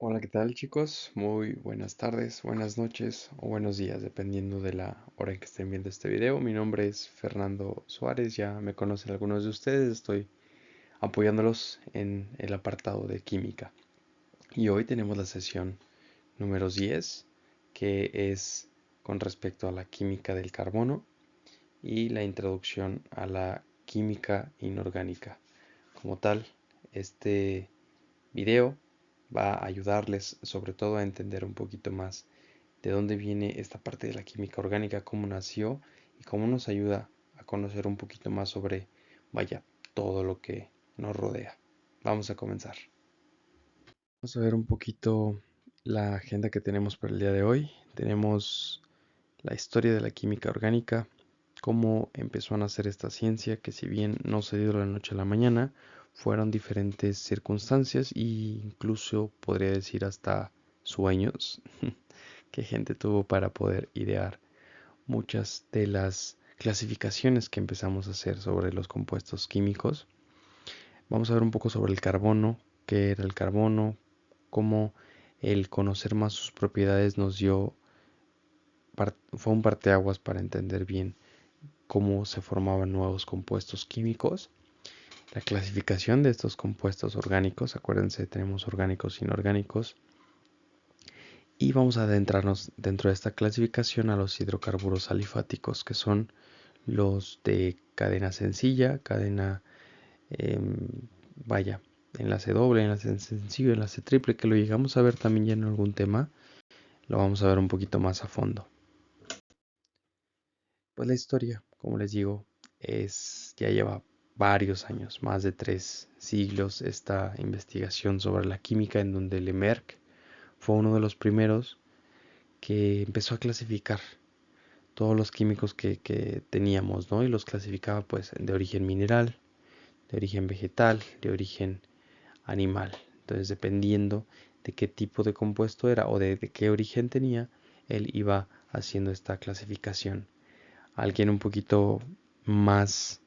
Hola, ¿qué tal chicos? Muy buenas tardes, buenas noches o buenos días, dependiendo de la hora en que estén viendo este video. Mi nombre es Fernando Suárez, ya me conocen algunos de ustedes, estoy apoyándolos en el apartado de química. Y hoy tenemos la sesión número 10, que es con respecto a la química del carbono y la introducción a la química inorgánica. Como tal, este video va a ayudarles sobre todo a entender un poquito más de dónde viene esta parte de la química orgánica, cómo nació y cómo nos ayuda a conocer un poquito más sobre, vaya, todo lo que nos rodea. Vamos a comenzar. Vamos a ver un poquito la agenda que tenemos para el día de hoy. Tenemos la historia de la química orgánica, cómo empezó a nacer esta ciencia, que si bien no se dio de la noche a la mañana, fueron diferentes circunstancias e incluso podría decir hasta sueños que gente tuvo para poder idear muchas de las clasificaciones que empezamos a hacer sobre los compuestos químicos. Vamos a ver un poco sobre el carbono, qué era el carbono, cómo el conocer más sus propiedades nos dio, fue un parteaguas para entender bien cómo se formaban nuevos compuestos químicos, la clasificación de estos compuestos orgánicos, acuérdense, tenemos orgánicos e inorgánicos, y vamos a adentrarnos dentro de esta clasificación a los hidrocarburos alifáticos, que son los de cadena sencilla, cadena, eh, vaya, enlace doble, enlace sencillo, enlace triple, que lo llegamos a ver también ya en algún tema, lo vamos a ver un poquito más a fondo. Pues la historia, como les digo, ya lleva varios años, más de 3 siglos, esta investigación sobre la química en donde Lemerck fue uno de los primeros que empezó a clasificar todos los químicos que teníamos, ¿no? Y los clasificaba pues de origen mineral, de origen vegetal, de origen animal. Entonces, dependiendo de qué tipo de compuesto era o de qué origen tenía, él iba haciendo esta clasificación. Alguien un poquito más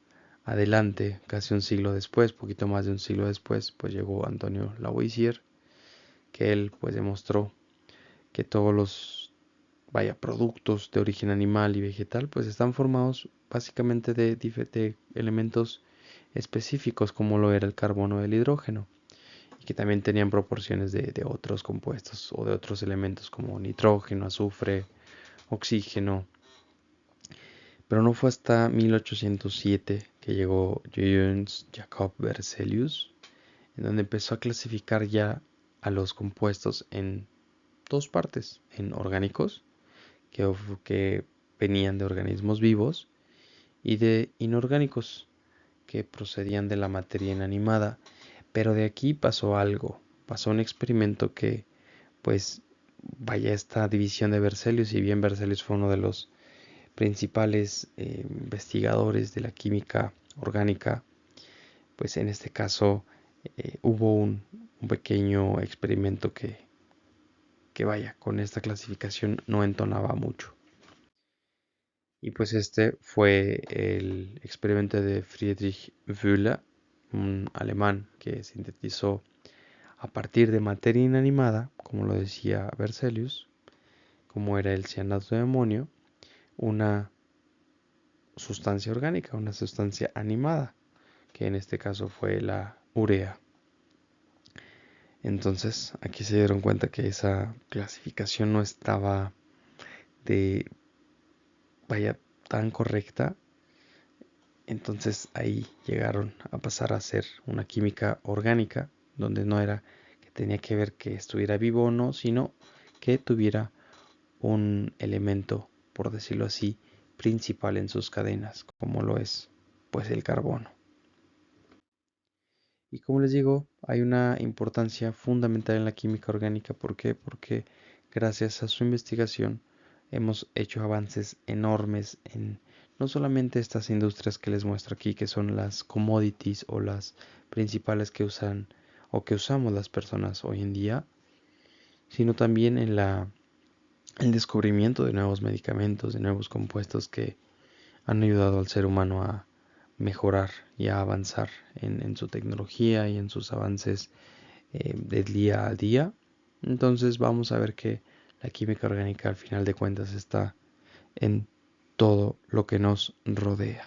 adelante, casi un siglo después, poquito más de un siglo después, pues llegó Antonio Lavoisier, que él pues demostró que todos los, vaya, productos de origen animal y vegetal pues están formados básicamente de elementos específicos como lo era el carbono o el hidrógeno, y que también tenían proporciones de otros compuestos o de otros elementos como nitrógeno, azufre, oxígeno. Pero no fue hasta 1807 que llegó Jöns Jacob Berzelius, en donde empezó a clasificar ya a los compuestos en dos partes, en orgánicos, que venían de organismos vivos, y de inorgánicos, que procedían de la materia inanimada. Pero de aquí pasó algo, pasó un experimento que, pues, vaya, esta división de Berzelius, si bien Berzelius fue uno de los principales investigadores de la química orgánica, pues en este caso hubo un pequeño experimento que vaya, con esta clasificación no entonaba mucho. Y pues este fue el experimento de Friedrich Wöhler, un alemán que sintetizó a partir de materia inanimada, como lo decía Berzelius, como era el cianato de amonio, una sustancia orgánica, una sustancia animada, que en este caso fue la urea. Entonces aquí se dieron cuenta que esa clasificación no estaba de, vaya, tan correcta. Entonces ahí llegaron a pasar a ser una química orgánica, donde no era que tenía que ver que estuviera vivo o no, sino que tuviera un elemento, por decirlo así, principal en sus cadenas, como lo es pues el carbono. Y como les digo, hay una importancia fundamental en la química orgánica. ¿Por qué? Porque gracias a su investigación hemos hecho avances enormes en no solamente estas industrias que les muestro aquí, que son las commodities o las principales que usan o que usamos las personas hoy en día, sino también en el descubrimiento de nuevos medicamentos, de nuevos compuestos que han ayudado al ser humano a mejorar y a avanzar en su tecnología y en sus avances del día a día. Entonces vamos a ver que la química orgánica al final de cuentas está en todo lo que nos rodea.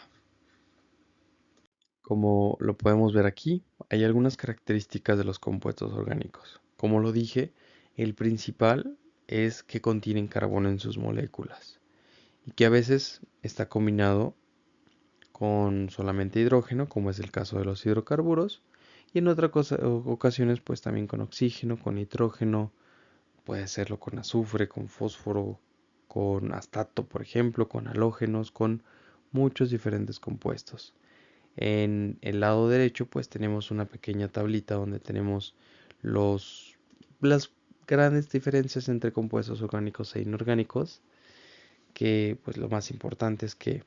Como lo podemos ver aquí, hay algunas características de los compuestos orgánicos. Como lo dije, el principal es que contienen carbono en sus moléculas y que a veces está combinado con solamente hidrógeno, como es el caso de los hidrocarburos, y en otras ocasiones pues también con oxígeno, con nitrógeno, puede serlo con azufre, con fósforo, con astato, por ejemplo, con halógenos, con muchos diferentes compuestos. En el lado derecho pues tenemos una pequeña tablita donde tenemos las grandes diferencias entre compuestos orgánicos e inorgánicos, que pues lo más importante es que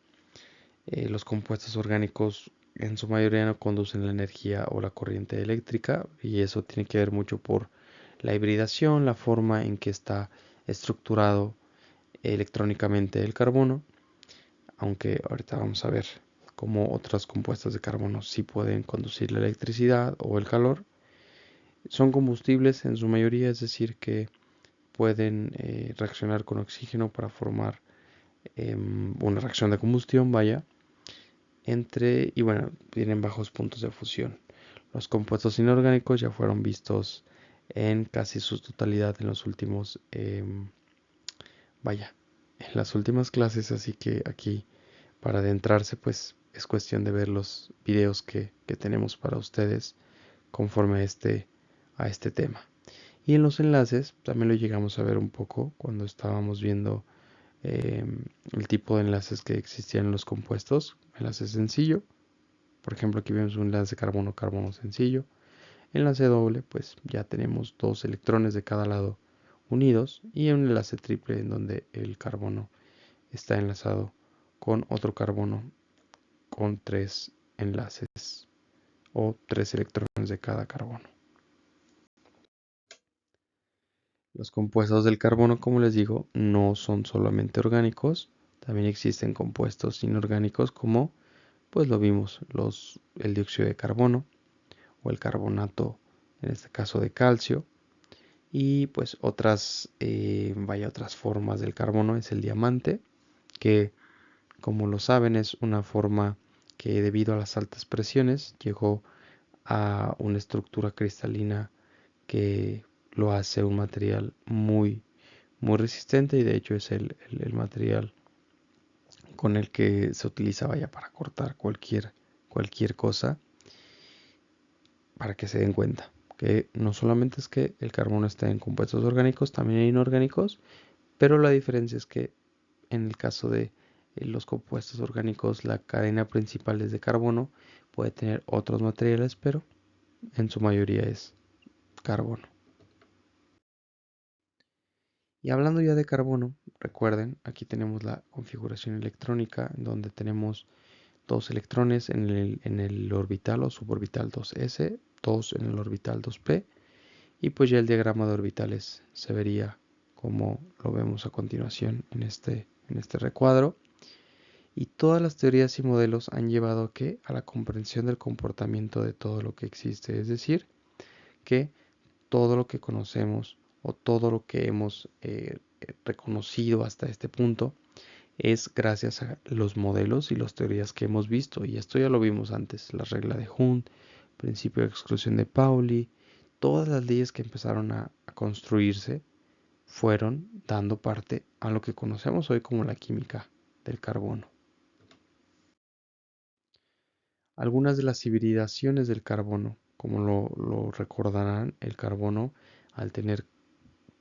los compuestos orgánicos en su mayoría no conducen la energía o la corriente eléctrica, y eso tiene que ver mucho por la hibridación, la forma en que está estructurado electrónicamente el carbono, aunque ahorita vamos a ver cómo otros compuestos de carbono sí pueden conducir la electricidad o el calor. Son combustibles en su mayoría, es decir, que pueden reaccionar con oxígeno para formar una reacción de combustión, vaya, y bueno, tienen bajos puntos de fusión. Los compuestos inorgánicos ya fueron vistos en casi su totalidad en los últimos, vaya, en las últimas clases, así que aquí para adentrarse pues es cuestión de ver los videos que tenemos para ustedes conforme a este tema. Y en los enlaces también lo llegamos a ver un poco cuando estábamos viendo eh, el tipo de enlaces que existían en los compuestos. Enlace sencillo, por ejemplo aquí vemos un enlace carbono-carbono sencillo. Enlace doble, pues ya tenemos dos electrones de cada lado unidos, y un enlace triple en donde el carbono está enlazado con otro carbono con tres enlaces o tres electrones de cada carbono. Los compuestos del carbono, como les digo, no son solamente orgánicos, también existen compuestos inorgánicos como pues lo vimos, el dióxido de carbono o el carbonato, en este caso de calcio, y pues otras formas del carbono es el diamante, que como lo saben es una forma que debido a las altas presiones llegó a una estructura cristalina que lo hace un material muy, muy resistente, y de hecho es el material con el que se utiliza, vaya, para cortar cualquier cosa, para que se den cuenta que no solamente es que el carbono está en compuestos orgánicos, también hay inorgánicos, pero la diferencia es que en el caso de los compuestos orgánicos la cadena principal es de carbono, puede tener otros materiales, pero en su mayoría es carbono. Y hablando ya de carbono, recuerden, aquí tenemos la configuración electrónica en donde tenemos dos electrones en el orbital o suborbital 2s, dos en el orbital 2p, y pues ya el diagrama de orbitales se vería como lo vemos a continuación en este recuadro. Y todas las teorías y modelos han llevado a la comprensión del comportamiento de todo lo que existe, es decir, que todo lo que conocemos o todo lo que hemos reconocido hasta este punto es gracias a los modelos y las teorías que hemos visto. Y esto ya lo vimos antes, la regla de Hund, principio de exclusión de Pauli, todas las leyes que empezaron a construirse fueron dando parte a lo que conocemos hoy como la química del carbono. Algunas de las hibridaciones del carbono, como lo recordarán, el carbono al tener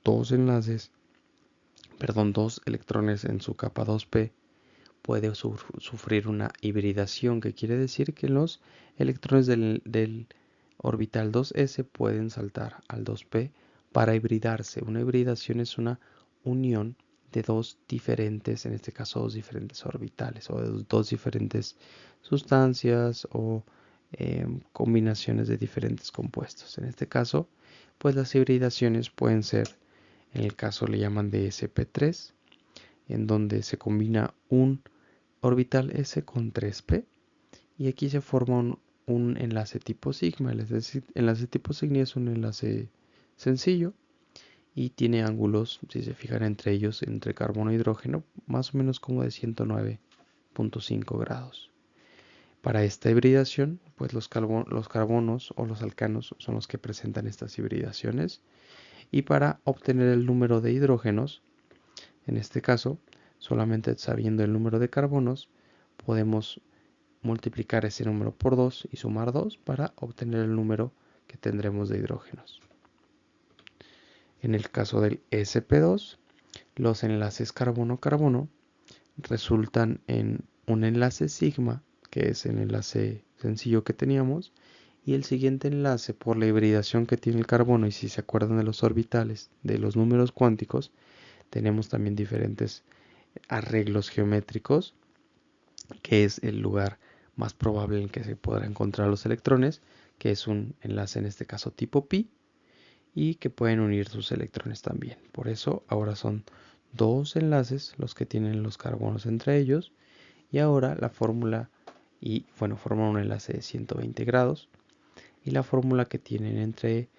dos enlaces, perdón, dos electrones en su capa 2p, puede sufrir una hibridación, que quiere decir que los electrones del orbital 2s pueden saltar al 2p para hibridarse. Una hibridación es una unión de dos diferentes, en este caso dos diferentes orbitales, o de dos diferentes sustancias o combinaciones de diferentes compuestos. En este caso, pues las hibridaciones pueden ser, en el caso le llaman de sp3, en donde se combina un orbital s con 3p, y aquí se forma un enlace tipo sigma. El enlace tipo sigma es un enlace sencillo, y tiene ángulos, si se fijan entre ellos, entre carbono e hidrógeno, más o menos como de 109.5 grados. Para esta hibridación, pues los carbonos o los alcanos son los que presentan estas hibridaciones. Y para obtener el número de hidrógenos, en este caso, solamente sabiendo el número de carbonos, podemos multiplicar ese número por 2 y sumar 2 para obtener el número que tendremos de hidrógenos. En el caso del sp2, los enlaces carbono-carbono resultan en un enlace sigma, que es el enlace sencillo que teníamos, y el siguiente enlace por la hibridación que tiene el carbono, y si se acuerdan de los orbitales, de los números cuánticos, tenemos también diferentes arreglos geométricos, que es el lugar más probable en que se podrá encontrar los electrones, que es un enlace en este caso tipo pi, y que pueden unir sus electrones también. Por eso ahora son dos enlaces los que tienen los carbonos entre ellos, y ahora la fórmula, y bueno, forman un enlace de 120 grados, y la fórmula que tienen entre,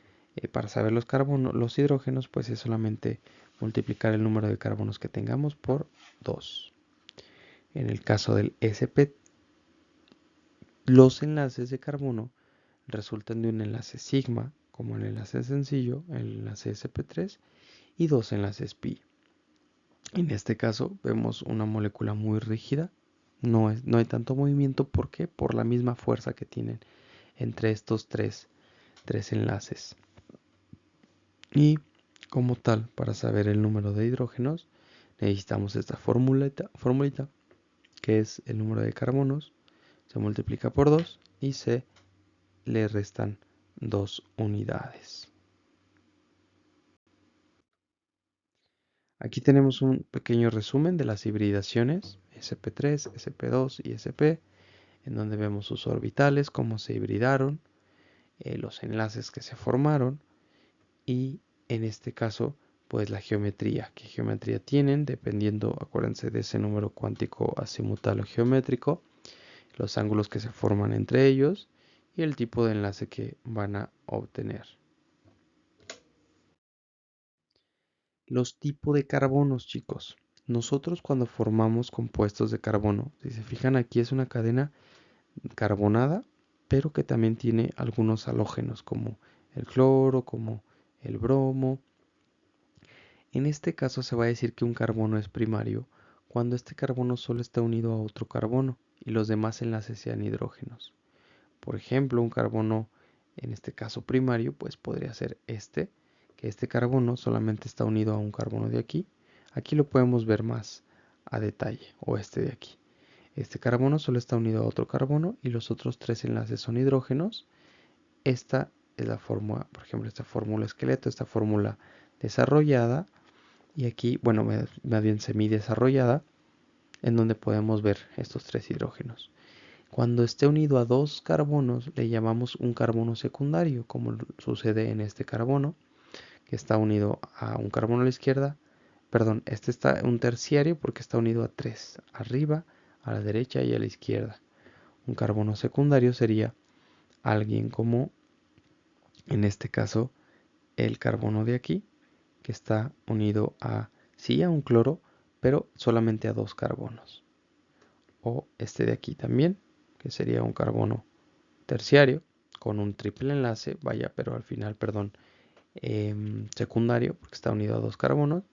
para saber los carbonos, los hidrógenos, pues es solamente multiplicar el número de carbonos que tengamos por 2. En el caso del sp, los enlaces de carbono resultan de un enlace sigma, como el enlace sencillo, el enlace sp3, y dos enlaces pi. En este caso vemos una molécula muy rígida, no hay tanto movimiento. ¿Por qué? Por la misma fuerza que tienen entre estos tres enlaces. Y como tal, para saber el número de hidrógenos, necesitamos esta formulita, que es el número de carbonos, se multiplica por 2 y se le restan 2 unidades. Aquí tenemos un pequeño resumen de las hibridaciones sp3, sp2 y sp, en donde vemos sus orbitales, cómo se hibridaron, los enlaces que se formaron y en este caso pues la geometría, qué geometría tienen, dependiendo, acuérdense de ese número cuántico azimutal o geométrico, los ángulos que se forman entre ellos y el tipo de enlace que van a obtener. Los tipos de carbonos, chicos. Nosotros cuando formamos compuestos de carbono, si se fijan aquí es una cadena carbonada, pero que también tiene algunos halógenos como el cloro, como el bromo. En este caso se va a decir que un carbono es primario cuando este carbono solo está unido a otro carbono y los demás enlaces sean hidrógenos. Por ejemplo, un carbono, en este caso primario, pues podría ser que este carbono solamente está unido a un carbono de aquí. Aquí lo podemos ver más a detalle, o este de aquí. Este carbono solo está unido a otro carbono y los otros tres enlaces son hidrógenos. Esta es la fórmula, por ejemplo, esta fórmula esqueleto, esta fórmula desarrollada, y aquí, bueno, más bien semi-desarrollada, en donde podemos ver estos tres hidrógenos. Cuando esté unido a dos carbonos le llamamos un carbono secundario, como sucede en este carbono, que está unido a un carbono a la izquierda. Perdón, este está un terciario porque está unido a tres, arriba, a la derecha y a la izquierda. Un carbono secundario sería alguien como, en este caso, el carbono de aquí, que está unido a, sí, a un cloro, pero solamente a dos carbonos. O este de aquí también, que sería un carbono terciario con un triple enlace, vaya, pero al final, perdón, secundario, porque está unido a dos carbonos.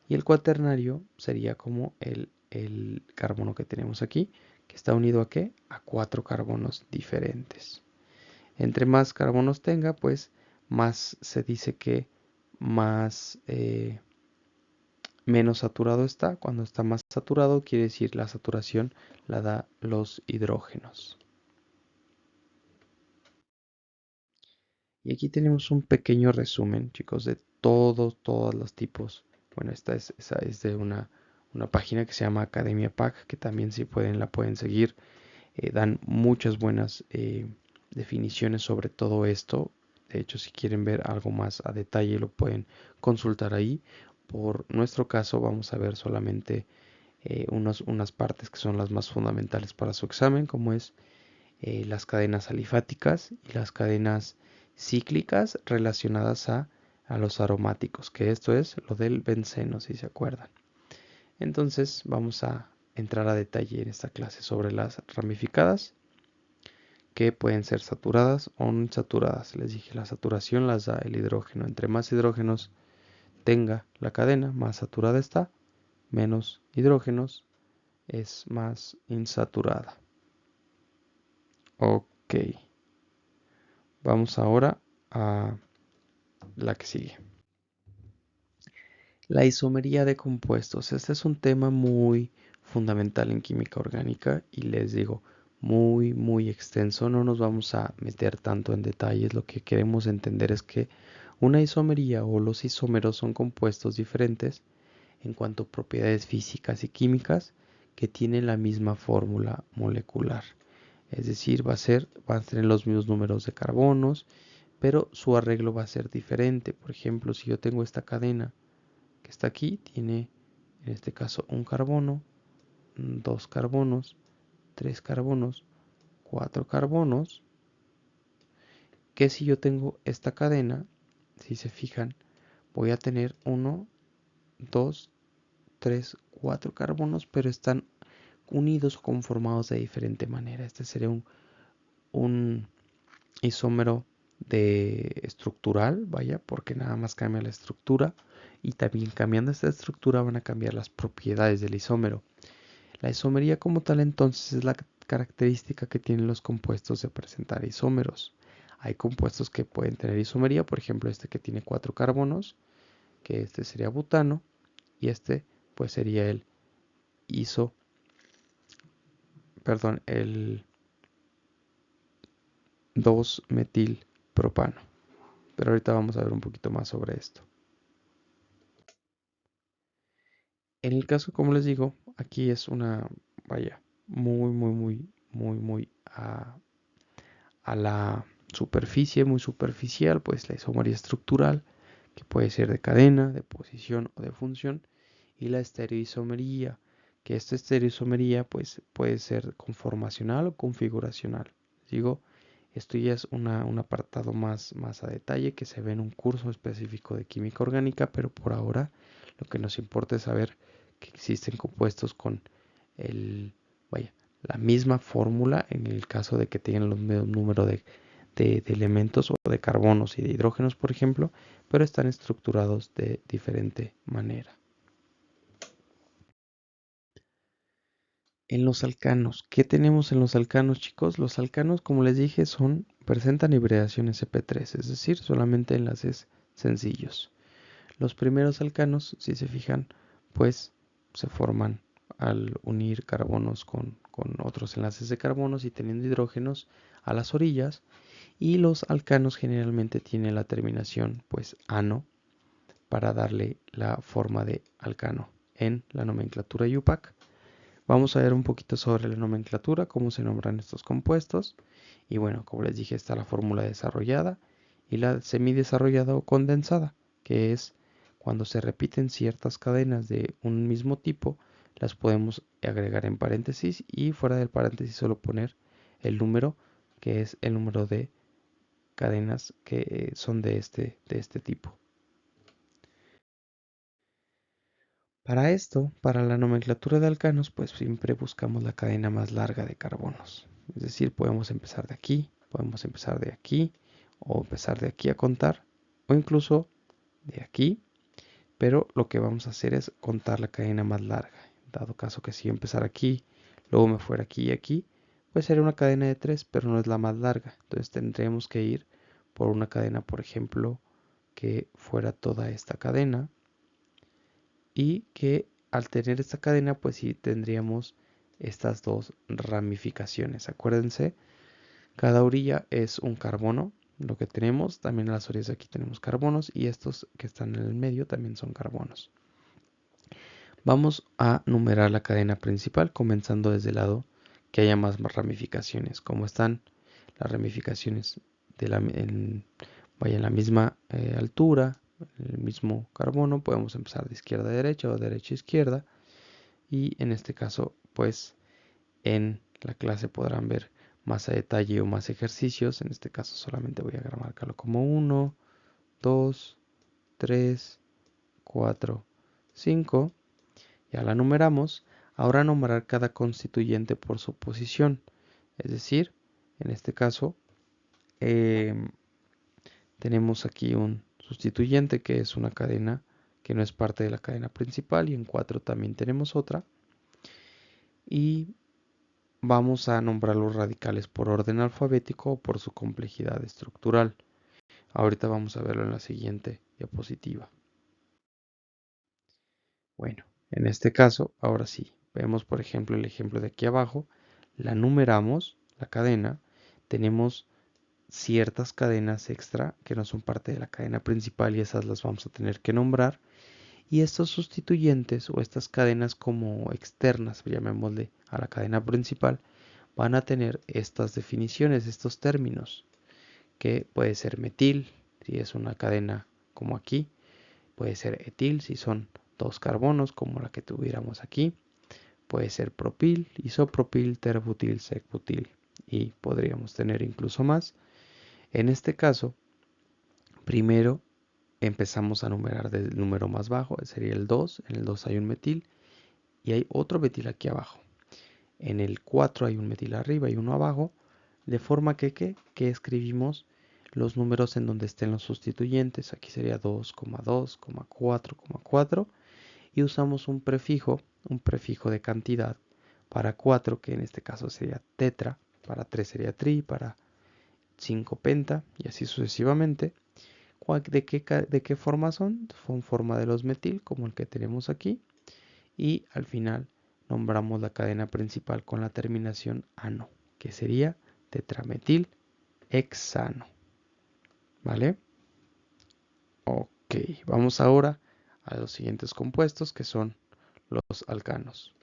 Y el cuaternario sería como el carbono que tenemos aquí, que está unido a ¿qué? A cuatro carbonos diferentes. Entre más carbonos tenga, pues más se dice que más menos saturado está. Cuando está más saturado, quiere decir la saturación la da los hidrógenos. Y aquí tenemos un pequeño resumen, chicos, de todos los tipos. Bueno, esa es de una página que se llama Academia PAC, que también si pueden la pueden seguir. Dan muchas buenas definiciones sobre todo esto. De hecho, si quieren ver algo más a detalle, lo pueden consultar ahí. Por nuestro caso, vamos a ver solamente unas partes que son las más fundamentales para su examen, como es las cadenas alifáticas y las cadenas cíclicas relacionadas a a los aromáticos, que esto es lo del benceno, si se acuerdan. Entonces vamos a entrar a detalle en esta clase sobre las ramificadas, que pueden ser saturadas o no insaturadas. Les dije, la saturación las da el hidrógeno. Entre más hidrógenos tenga la cadena, más saturada está, menos hidrógenos es más insaturada. Ok, vamos ahora a la que sigue. La isomería de compuestos. Este es un tema muy fundamental en química orgánica y les digo, muy extenso. No nos vamos a meter tanto en detalles. Lo que queremos entender es que una isomería o los isómeros son compuestos diferentes en cuanto a propiedades físicas y químicas que tienen la misma fórmula molecular. Es decir, van a tener los mismos números de carbonos, pero su arreglo va a ser diferente. Por ejemplo, si yo tengo esta cadena que está aquí, tiene en este caso un carbono, dos carbonos, tres carbonos, cuatro carbonos, que si yo tengo esta cadena, si se fijan, voy a tener uno, dos, tres, cuatro carbonos, pero están unidos o conformados de diferente manera. Este sería un isómero de estructural, vaya, porque nada más cambia la estructura y también cambiando esta estructura van a cambiar las propiedades del isómero. La isomería como tal entonces es la característica que tienen los compuestos de presentar isómeros. Hay compuestos que pueden tener isomería, por ejemplo este que tiene cuatro carbonos, que este sería butano y este pues sería el el 2-metilpropano. Pero ahorita vamos a ver un poquito más sobre esto. En el caso, como les digo, aquí es una, vaya, muy a la superficie, muy superficial, pues la isomería estructural, que puede ser de cadena, de posición o de función, y la estereoisomería, que esta estereoisomería pues puede ser conformacional o configuracional. Digo, esto ya es un apartado más a detalle que se ve en un curso específico de química orgánica, pero por ahora lo que nos importa es saber que existen compuestos con el, vaya, la misma fórmula en el caso de que tengan los mismos números de elementos o de carbonos y de hidrógenos, por ejemplo, pero están estructurados de diferente manera. En los alcanos, ¿qué tenemos en los alcanos, chicos? Los alcanos, como les dije, presentan hibridación sp3, es decir, solamente enlaces sencillos. Los primeros alcanos, si se fijan, pues se forman al unir carbonos con otros enlaces de carbonos y teniendo hidrógenos a las orillas. Y los alcanos generalmente tienen la terminación pues ano para darle la forma de alcano en la nomenclatura IUPAC. Vamos a ver un poquito sobre la nomenclatura, cómo se nombran estos compuestos. Y bueno, como les dije, está la fórmula desarrollada y la semidesarrollada o condensada, que es cuando se repiten ciertas cadenas de un mismo tipo, las podemos agregar en paréntesis y fuera del paréntesis solo poner el número, que es el número de cadenas que son de este tipo. Para esto, para la nomenclatura de alcanos, pues siempre buscamos la cadena más larga de carbonos. Es decir, podemos empezar de aquí, podemos empezar de aquí, o empezar de aquí a contar, o incluso de aquí, pero lo que vamos a hacer es contar la cadena más larga. Dado caso que si yo empezara aquí, luego me fuera aquí y aquí, pues sería una cadena de 3, pero no es la más larga. Entonces tendremos que ir por una cadena, por ejemplo, que fuera toda esta cadena y que al tener esta cadena pues sí tendríamos estas dos ramificaciones. Acuérdense, cada orilla es un carbono, lo que tenemos, también en las orillas de aquí tenemos carbonos y estos que están en el medio también son carbonos. Vamos a numerar la cadena principal comenzando desde el lado que haya más ramificaciones. Como están las ramificaciones vaya en la misma altura, el mismo carbono, podemos empezar de izquierda a derecha o derecha a izquierda. Y en este caso, pues en la clase podrán ver más a detalle o más ejercicios. En este caso solamente voy a marcarlo como 1, 2, 3, 4, 5. Ya la numeramos. Ahora nombrar cada constituyente por su posición. Es decir, en este caso, tenemos aquí un sustituyente que es una cadena que no es parte de la cadena principal, y en 4 también tenemos otra. Y vamos a nombrar los radicales por orden alfabético o por su complejidad estructural. Ahorita vamos a verlo en la siguiente diapositiva. Bueno, en este caso, ahora sí, vemos por ejemplo el ejemplo de aquí abajo, la numeramos, la cadena, tenemos ciertas cadenas extra que no son parte de la cadena principal y esas las vamos a tener que nombrar. Y estos sustituyentes o estas cadenas como externas, llamémosle a la cadena principal, van a tener estas definiciones, estos términos, que puede ser metil, si es una cadena como aquí, puede ser etil, si son dos carbonos, como la que tuviéramos aquí, puede ser propil, isopropil, terbutil, secbutil, y podríamos tener incluso más. En este caso, primero empezamos a numerar del número más bajo, sería el 2, en el 2 hay un metil y hay otro metil aquí abajo. En el 4 hay un metil arriba y uno abajo, de forma que escribimos los números en donde estén los sustituyentes. Aquí sería 2,2, 4, 4, y usamos un prefijo de cantidad para 4, que en este caso sería tetra, para 3 sería tri, para 5 penta, y así sucesivamente. ¿De qué forma son? Son forma de los metil, como el que tenemos aquí, y al final nombramos la cadena principal con la terminación ano, que sería tetrametil hexano. ¿Vale? Ok, vamos ahora a los siguientes compuestos, que son los alcanos.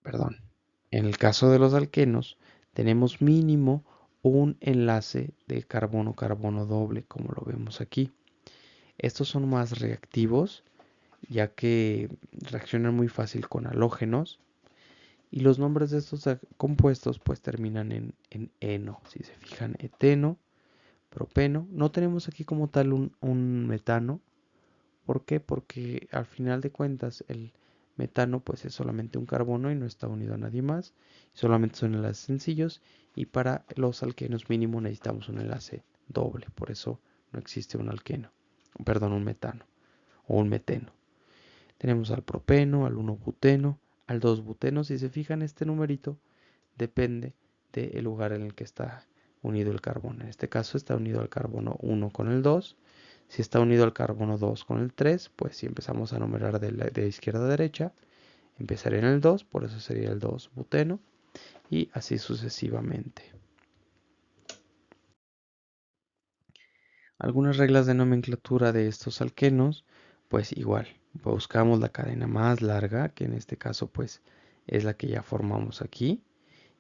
Perdón. En el caso de los alquenos, tenemos mínimo un enlace de carbono-carbono doble, como lo vemos aquí. Estos son más reactivos, ya que reaccionan muy fácil con halógenos, y los nombres de estos compuestos pues terminan en eno. Si se fijan, eteno, propeno. No tenemos aquí como tal un metano. ¿Por qué? Porque al final de cuentas el metano pues es solamente un carbono y no está unido a nadie más. Solamente son enlaces sencillos, y para los alquenos mínimo necesitamos un enlace doble. Por eso no existe un alqueno, perdón, un metano o un meteno. Tenemos al propeno, al 1-buteno, al 2-buteno. Si se fijan, este numerito depende del lugar en el que está unido el carbono. En este caso está unido al carbono 1 con el 2. Si está unido al carbono 2 con el 3, pues si empezamos a numerar de izquierda a derecha, empezaría en el 2, por eso sería el 2-buteno, y así sucesivamente. Algunas reglas de nomenclatura de estos alquenos, pues igual, buscamos la cadena más larga, que en este caso pues es la que ya formamos aquí,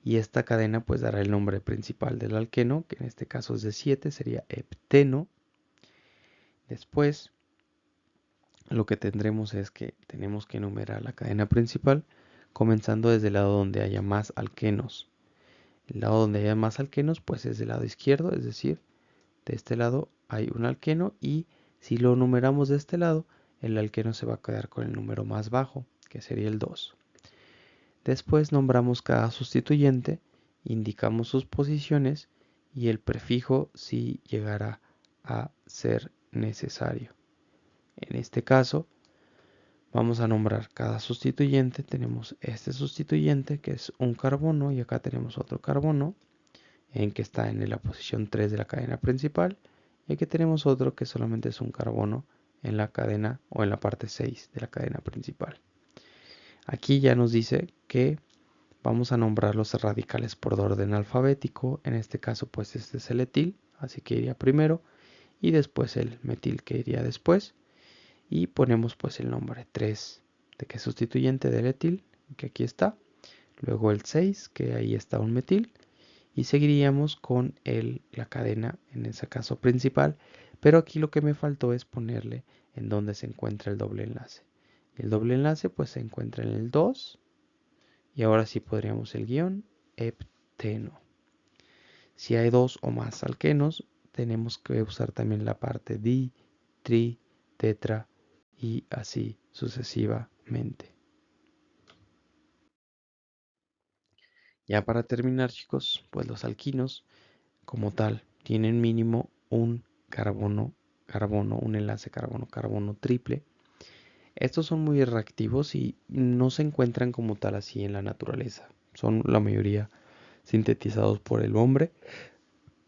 y esta cadena pues dará el nombre principal del alqueno, que en este caso es de 7, sería hepteno. Después lo que tendremos es que tenemos que enumerar la cadena principal comenzando desde el lado donde haya más alquenos. El lado donde haya más alquenos pues es del lado izquierdo, es decir, de este lado hay un alqueno, y si lo numeramos de este lado, el alqueno se va a quedar con el número más bajo, que sería el 2. Después nombramos cada sustituyente, indicamos sus posiciones y el prefijo si llegará a ser necesario. En este caso, vamos a nombrar cada sustituyente. Tenemos este sustituyente que es un carbono, y acá tenemos otro carbono en que está en la posición 3 de la cadena principal, y aquí tenemos otro que solamente es un carbono en la cadena o en la parte 6 de la cadena principal. Aquí ya nos dice que vamos a nombrar los radicales por orden alfabético. En este caso pues este es el etil, así que iría primero, y después el metil, que iría después, y ponemos pues el nombre 3 de que es sustituyente del etil, que aquí está, luego el 6, que ahí está un metil, y seguiríamos con la cadena, en ese caso principal, pero aquí lo que me faltó es ponerle en donde se encuentra el doble enlace. El doble enlace pues se encuentra en el 2, y ahora sí podríamos el guión hepteno. Si hay dos o más alquenos, tenemos que usar también la parte di, tri, tetra y así sucesivamente. Ya para terminar, chicos, pues los alquinos como tal tienen mínimo un un enlace carbono triple. Estos son muy reactivos y no se encuentran como tal así en la naturaleza. Son la mayoría sintetizados por el hombre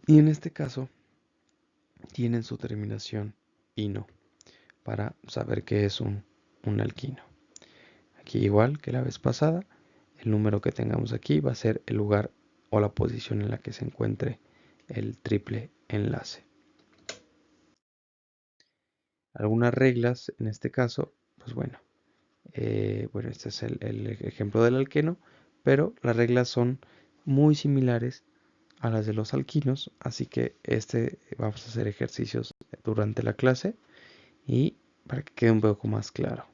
y en este caso tienen su terminación ino para saber que es un alquino. Aquí igual que la vez pasada, el número que tengamos aquí va a ser el lugar o la posición en la que se encuentre el triple enlace. Algunas reglas en este caso, pues bueno, este es el ejemplo del alqueno, pero las reglas son muy similares a las de los alquinos, así que vamos a hacer ejercicios durante la clase y para que quede un poco más claro.